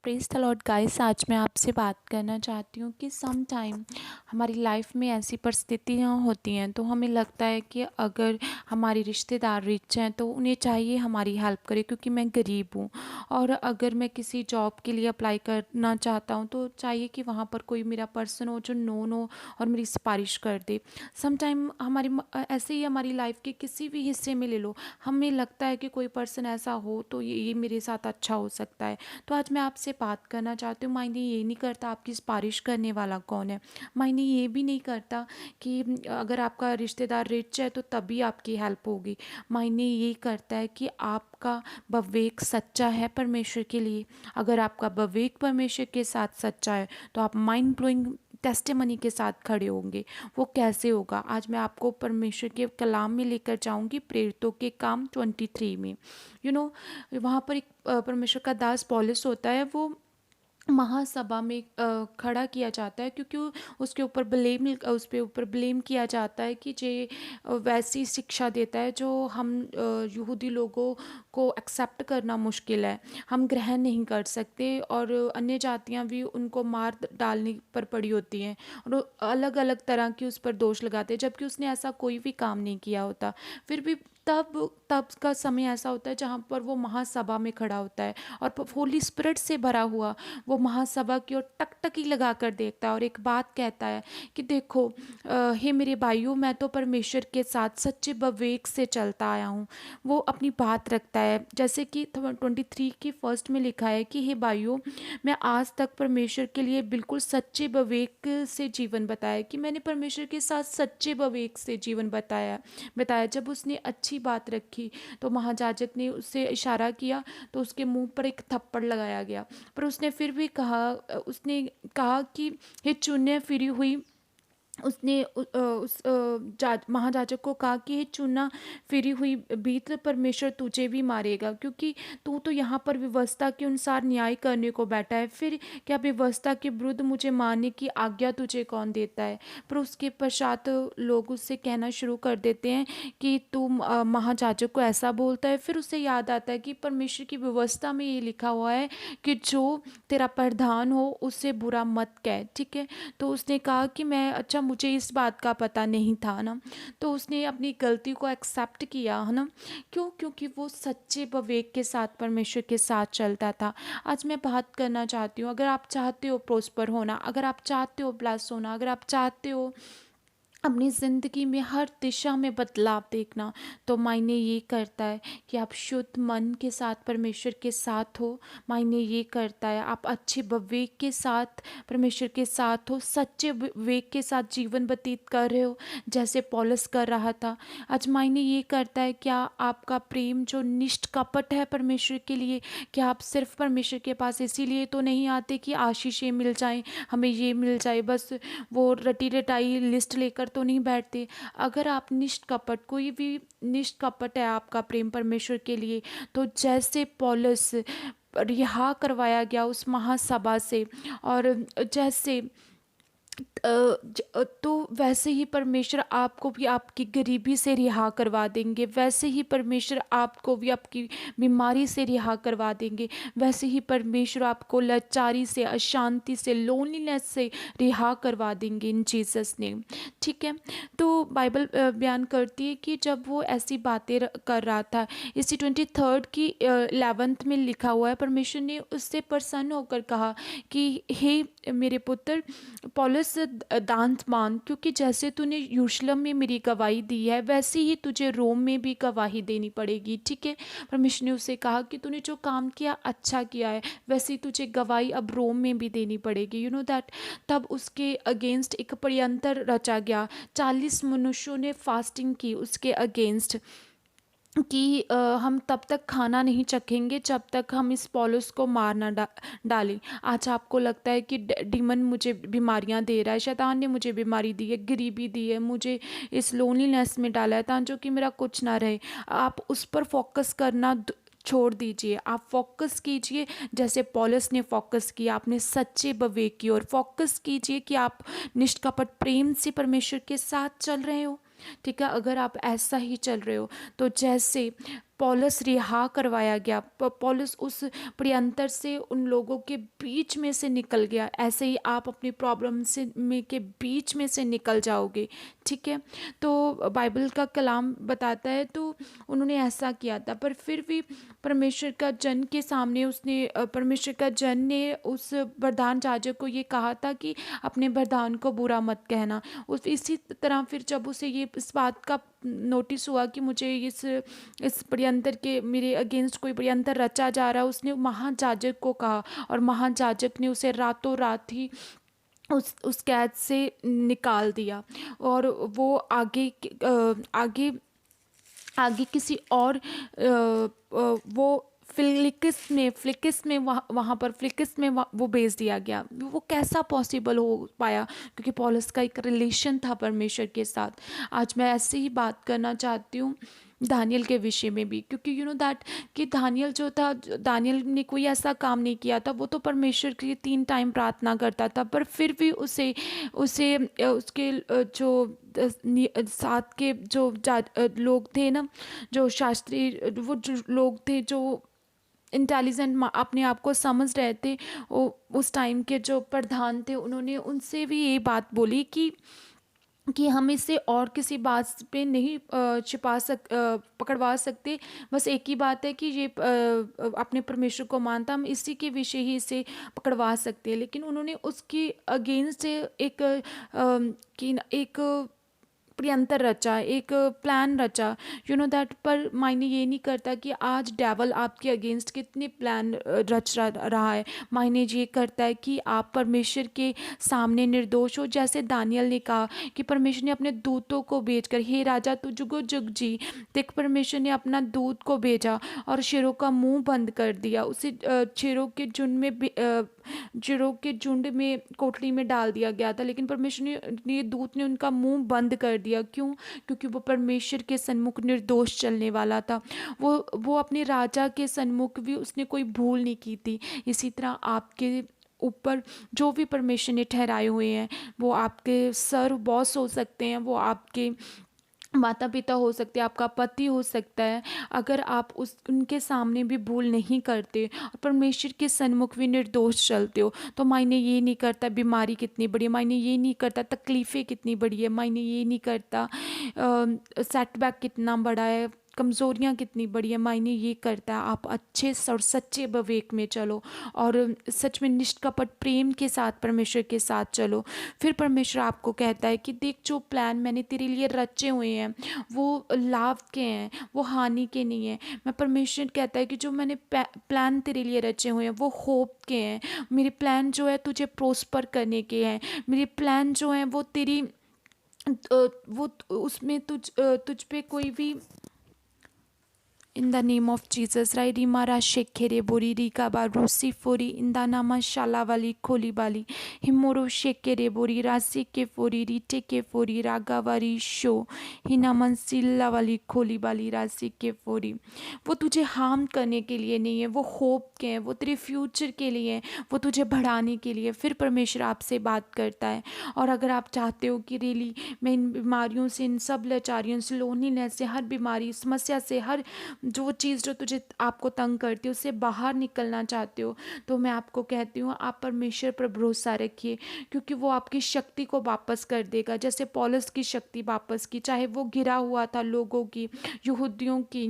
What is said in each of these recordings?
Praise the Lord guys. आज मैं आपसे बात करना चाहती हूँ कि सम टाइम हमारी लाइफ में ऐसी परिस्थितियाँ होती हैं तो हमें लगता है कि अगर हमारे रिश्तेदार रिच हैं तो उन्हें चाहिए हमारी हेल्प करें, क्योंकि मैं गरीब हूँ। और अगर मैं किसी जॉब के लिए अप्लाई करना चाहता हूँ तो चाहिए कि वहाँ पर कोई मेरा पर्सन हो जो नोन हो और मेरी सिफारिश कर दे। सम टाइम ऐसे ही हमारी लाइफ के किसी भी हिस्से में ले लो, हमें लगता है कि कोई पर्सन ऐसा हो तो ये मेरे साथ अच्छा हो सकता है। तो आज मैं आपसे बात करना चाहती हूँ, मायने ये नहीं करता आपकी सिफारिश करने वाला कौन है, मायने ये भी नहीं करता कि अगर आपका रिश्तेदार रिच है तो तभी आपकी हेल्प होगी। मायने ये करता है कि आपका विवेक सच्चा है परमेश्वर के लिए। अगर आपका विवेक परमेश्वर के साथ सच्चा है तो आप माइंड ब्लोइंग टेस्टिमनी के साथ खड़े होंगे। वो कैसे होगा, आज मैं आपको परमेश्वर के कलाम में लेकर जाऊंगी, प्रेरितों के काम 23 में। वहाँ पर एक परमेश्वर का दास पौलुस होता है, वो महासभा में खड़ा किया जाता है क्योंकि उस पे ऊपर ब्लेम किया जाता है कि जे वैसी शिक्षा देता है जो हम यहूदी लोगों को एक्सेप्ट करना मुश्किल है, हम ग्रहण नहीं कर सकते, और अन्य जातियां भी उनको मार डालने पर पड़ी होती हैं और अलग अलग तरह की उस पर दोष लगाते हैं, जबकि उसने ऐसा कोई भी काम नहीं किया होता। फिर भी तब तब का समय ऐसा होता है जहाँ पर वो महासभा में खड़ा होता है और होली स्पिरिट से भरा हुआ वो महासभा की ओर टकटकी लगा कर देखता है और एक बात कहता है कि देखो, हे मेरे भाइयों, मैं तो परमेश्वर के साथ सच्चे विवेक से चलता आया हूँ। वो अपनी बात रखता है, जैसे कि 23 की फर्स्ट में लिखा है कि हे भाइयों, मैं आज तक परमेश्वर के लिए बिल्कुल सच्चे विवेक से जीवन बताया, कि मैंने परमेश्वर के साथ सच्चे विवेक से जीवन बताया। जब उसने अच्छी बात रखी तो महायाजक ने उससे इशारा किया तो उसके मुंह पर एक थप्पड़ लगाया गया। पर उसने कहा कि हे चुने फिरी हुई, उसने महायाजक को कहा कि ये चुना फिरी हुई भीतर परमेश्वर तुझे भी मारेगा, क्योंकि तू तो यहाँ पर व्यवस्था के अनुसार न्याय करने को बैठा है। फिर क्या व्यवस्था के विरुद्ध मुझे मारने की आज्ञा तुझे कौन देता है? पर उसके पश्चात लोग उससे कहना शुरू कर देते हैं कि तू महायाजक को ऐसा बोलता है। फिर उसे याद आता है कि परमेश्वर की व्यवस्था में ये लिखा हुआ है कि जो तेरा प्रधान हो उससे बुरा मत कह, ठीक है। तो उसने कहा कि मैं, अच्छा, मुझे इस बात का पता नहीं था ना। तो उसने अपनी गलती को एक्सेप्ट किया, है ना। क्यों? क्योंकि वो सच्चे विवेक के साथ परमेश्वर के साथ चलता था। आज मैं बात करना चाहती हूँ, अगर आप चाहते हो प्रोस्पर होना, अगर आप चाहते हो ब्लेस होना, अगर आप चाहते हो अपनी ज़िंदगी में हर दिशा में बदलाव देखना, तो मायने ये करता है कि आप शुद्ध मन के साथ परमेश्वर के साथ हो। मायने ये करता है आप अच्छे विवेक के साथ परमेश्वर के साथ हो, सच्चे विवेक के साथ जीवन व्यतीत कर रहे हो जैसे पौलुस कर रहा था। आज मायने ये करता है क्या आपका प्रेम जो निष्कपट है परमेश्वर के लिए, क्या आप सिर्फ परमेश्वर के पास इसीलिए तो नहीं आते कि आशीषें मिल जाएं, हमें ये मिल जाए, बस वो रटी रटाई लिस्ट लेकर तो नहीं बैठते। अगर आप निष्कपट, कोई भी निष्कपट है आपका प्रेम परमेश्वर के लिए, तो जैसे पौलुस रिहा करवाया गया उस महासभा से, और जैसे तो वैसे ही परमेश्वर आपको भी आपकी गरीबी से रिहा करवा देंगे, वैसे ही परमेश्वर आपको भी आपकी बीमारी से रिहा करवा देंगे, वैसे ही परमेश्वर आपको लाचारी से, अशांति से, लोनलीनेस से रिहा करवा देंगे इन जीसस नेम, ठीक है। तो बाइबल बयान करती है कि जब वो ऐसी बातें कर रहा था, इसी 23 की 11th में लिखा हुआ है, परमेश्वर ने उससे प्रसन्न होकर कहा कि हे मेरे पुत्र पौलुस, दांत मान, क्योंकि जैसे तूने यरूशलेम में मेरी गवाही दी है वैसे ही तुझे रोम में भी गवाही देनी पड़ेगी, ठीक है। परमेश्वर ने उसे कहा कि तूने जो काम किया अच्छा किया है, वैसे ही तुझे गवाही अब रोम में भी देनी पड़ेगी, यू नो दैट। तब उसके अगेंस्ट एक षड्यंत्र रचा गया। 40 मनुष्यों ने फास्टिंग की उसके अगेंस्ट कि हम तब तक खाना नहीं चखेंगे जब तक हम इस पौलुस को मार ना डालें। आज आपको लगता है कि डीमन मुझे बीमारियां दे रहा है, शैतान ने मुझे बीमारी दी है, गरीबी दी है, मुझे इस लोनलीनेस में डाला है ताकि कि मेरा कुछ ना रहे। आप उस पर फोकस करना छोड़ दीजिए, आप फोकस कीजिए जैसे पौलुस ने फोकस किया, आपने सच्चे विवेक की ओर फोकस कीजिए कि आप निष्कपट प्रेम से परमेश्वर के साथ चल रहे हो, ठीक है। अगर आप ऐसा ही चल रहे हो तो जैसे पौलुस रिहा करवाया गया। पौलुस उस प्रियंतर से उन लोगों के बीच में से निकल गया। ऐसे ही आप अपनी प्रॉब्लम से में के बीच में से निकल जाओगे, ठीक है। तो बाइबल का कलाम बताता है, तो उन्होंने ऐसा किया था। पर फिर भी परमेश्वर का जन के सामने परमेश्वर का जन ने उस प्रधान याजक को ये कहा था कि अपने प्रधान को बुरा मत कहना। उस इसी तरह फिर जब उसे ये इस बात का नोटिस हुआ कि मुझे इस प्रियंतर के मेरे अगेंस्ट कोई प्रियंतर रचा जा रहा है, उसने महायाजक को कहा और महायाजक ने उसे रातों रात ही उस कैद से निकाल दिया। और वो आगे आगे किसी और वो फिलिक्स में वो भेज दिया गया। वो कैसा पॉसिबल हो पाया? क्योंकि पौलुस का एक रिलेशन था परमेश्वर के साथ। आज मैं ऐसे ही बात करना चाहती हूँ दानियल के विषय में भी, क्योंकि यू नो दैट कि दानियल जो था, दानियल ने कोई ऐसा काम नहीं किया था। वो तो परमेश्वर के लिए 3 टाइम प्रार्थना करता था, पर फिर भी उसे उसे उसके साथ के लोग थे ना, जो शास्त्री, वो जो लोग थे जो इंटेलिजेंट अपने आप को समझ रहे थे, उस टाइम के जो प्रधान थे, उन्होंने उनसे भी ये बात बोली कि हम इसे और किसी बात पे नहीं पकड़वा सकते। बस एक ही बात है कि ये अपने परमेश्वर को मानता, हम इसी के विषय ही इसे पकड़वा सकते हैं। लेकिन उन्होंने उसकी अगेंस्ट एक प्रियंतर रचा, एक प्लान रचा, यू नो दैट। पर मायने ये नहीं करता कि आज डेवल आपके अगेंस्ट कितने प्लान रच रहा है। मायने ये करता है कि आप परमेश्वर के सामने निर्दोष हो। जैसे दानियल ने कहा कि परमेश्वर ने अपने दूतों को भेजकर, हे राजा तू जुगो जुग जी, देख परमेश्वर ने अपना दूत को भेजा और शेरों का मुंह बंद कर दिया। उसे शेरों के झुंड में कोठरी में डाल दिया गया था, लेकिन परमेश्वर ने दूत ने उनका मुंह बंद कर दिया। क्यों? क्योंकि वो परमेश्वर के सन्मुख निर्दोष चलने वाला था। वो अपने राजा के सन्मुख भी उसने कोई भूल नहीं की थी। इसी तरह आपके ऊपर जो भी परमेश्वर ने ठहराए हुए हैं, वो आपके सर बॉस हो सकते हैं, वो आपके माता पिता हो सकते हैं, आपका पति हो सकता है। अगर आप उनके सामने भी भूल नहीं करते और परमेश्वर के सन्मुख भी निर्दोष चलते हो, तो मायने ये नहीं करता बीमारी कितनी बड़ी है, मायने ये नहीं करता तकलीफ़ें कितनी बड़ी है, मायने ये नहीं करता सेटबैक कितना बड़ा है, कमज़ोरियाँ कितनी बड़ी है। मायने ये करता है आप अच्छे और सच्चे विवेक में चलो और सच में निष्कपट प्रेम के साथ परमेश्वर के साथ चलो। फिर परमेश्वर आपको कहता है कि देख, जो प्लान मैंने तेरे लिए रचे हुए हैं वो लाभ के हैं, वो हानि के नहीं है। मैं परमेश्वर कहता है कि जो मैंने प्लान तेरे लिए रचे हुए हैं वो होप के हैं। मेरे प्लान जो है तुझे प्रोस्पर करने के हैं। मेरे प्लान जो हैं वो तेरी वो उसमें तुझ पे कोई भी in the name of Jesus, right? Imara shekere bori rika barusi fori indanama shala wali kholi bali himoro shekere bori rasi ke fori rite ke fori रागावारी शो हिनामन सिल्ला वाली खोली वाली राशि के फोरी। वो तुझे हार्म करने के लिए नहीं है, वो होप के हैं, वो तेरे फ्यूचर के लिए हैं, वो तुझे बढ़ाने के लिए। फिर परमेश्वर आपसे बात करता है। और अगर आप चाहते हो कि रियली मैं इन बीमारियों से, इन सब लाचारियों से, लोनलीनेस से, हर बीमारी समस्या से, हर जो चीज़ जो आपको तंग करती है उससे बाहर निकलना चाहते हो, तो मैं आपको कहती हूँ आप परमेश्वर पर भरोसा रखिए, क्योंकि वो आपकी शक्ति को वापस कर देगा। जैसे पौलुस की शक्ति वापस की, चाहे वो घिरा हुआ था लोगों की, यहूदियों की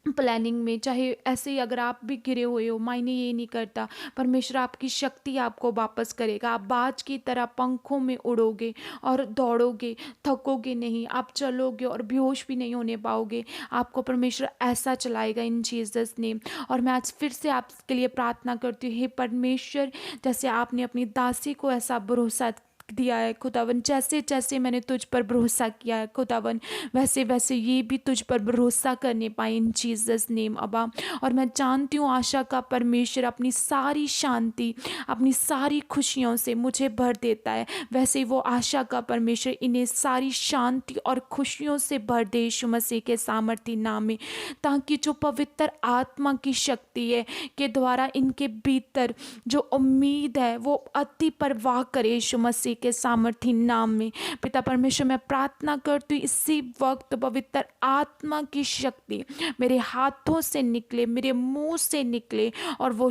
प्लानिंग में, चाहे ऐसे ही अगर आप भी घिरे हुए हो, मायने ये नहीं करता, परमेश्वर आपकी शक्ति आपको वापस करेगा। आप बाज की तरह पंखों में उड़ोगे और दौड़ोगे, थकोगे नहीं, आप चलोगे और बेहोश भी नहीं होने पाओगे। आपको परमेश्वर ऐसा चलाएगा इन जीसस नेम। और मैं आज फिर से आपके लिए प्रार्थना करती हूँ, हे परमेश्वर, जैसे आपने अपनी दासी को ऐसा भरोसा दिया है खुदावन, जैसे जैसे मैंने तुझ पर भरोसा किया है खुदावन, वैसे वैसे ये भी तुझ पर भरोसा करने पाए इन जीसस नेम अबा। और मैं जानती हूँ आशा का परमेश्वर अपनी सारी शांति, अपनी सारी खुशियों से मुझे भर देता है, वैसे ही वो आशा का परमेश्वर इन्हें सारी शांति और खुशियों से भर दे यीशु मसीह के सामर्थी नाम में, ताकि जो पवित्र आत्मा की शक्ति है के द्वारा इनके भीतर जो उम्मीद है वो अति परवाह करे यीशु मसीह के सामर्थी नाम में पिता परमेश्वर मैं प्रार्थना करती हूँ, इसी वक्त पवित्र आत्मा की शक्ति मेरे हाथों से निकले, मेरे मुंह से निकले, और वो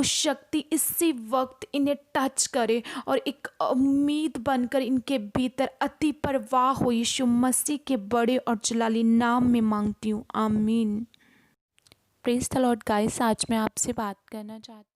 शक्ति इसी वक्त इन्हें टच करे और एक उम्मीद बनकर इनके भीतर अति परवाह हो। यीशु मसीह के बड़े और जलाली नाम में मांगती हूँ, आमीन। प्रेज द लॉर्ड गाइस, आज मैं आपसे बात करना चाहती हूँ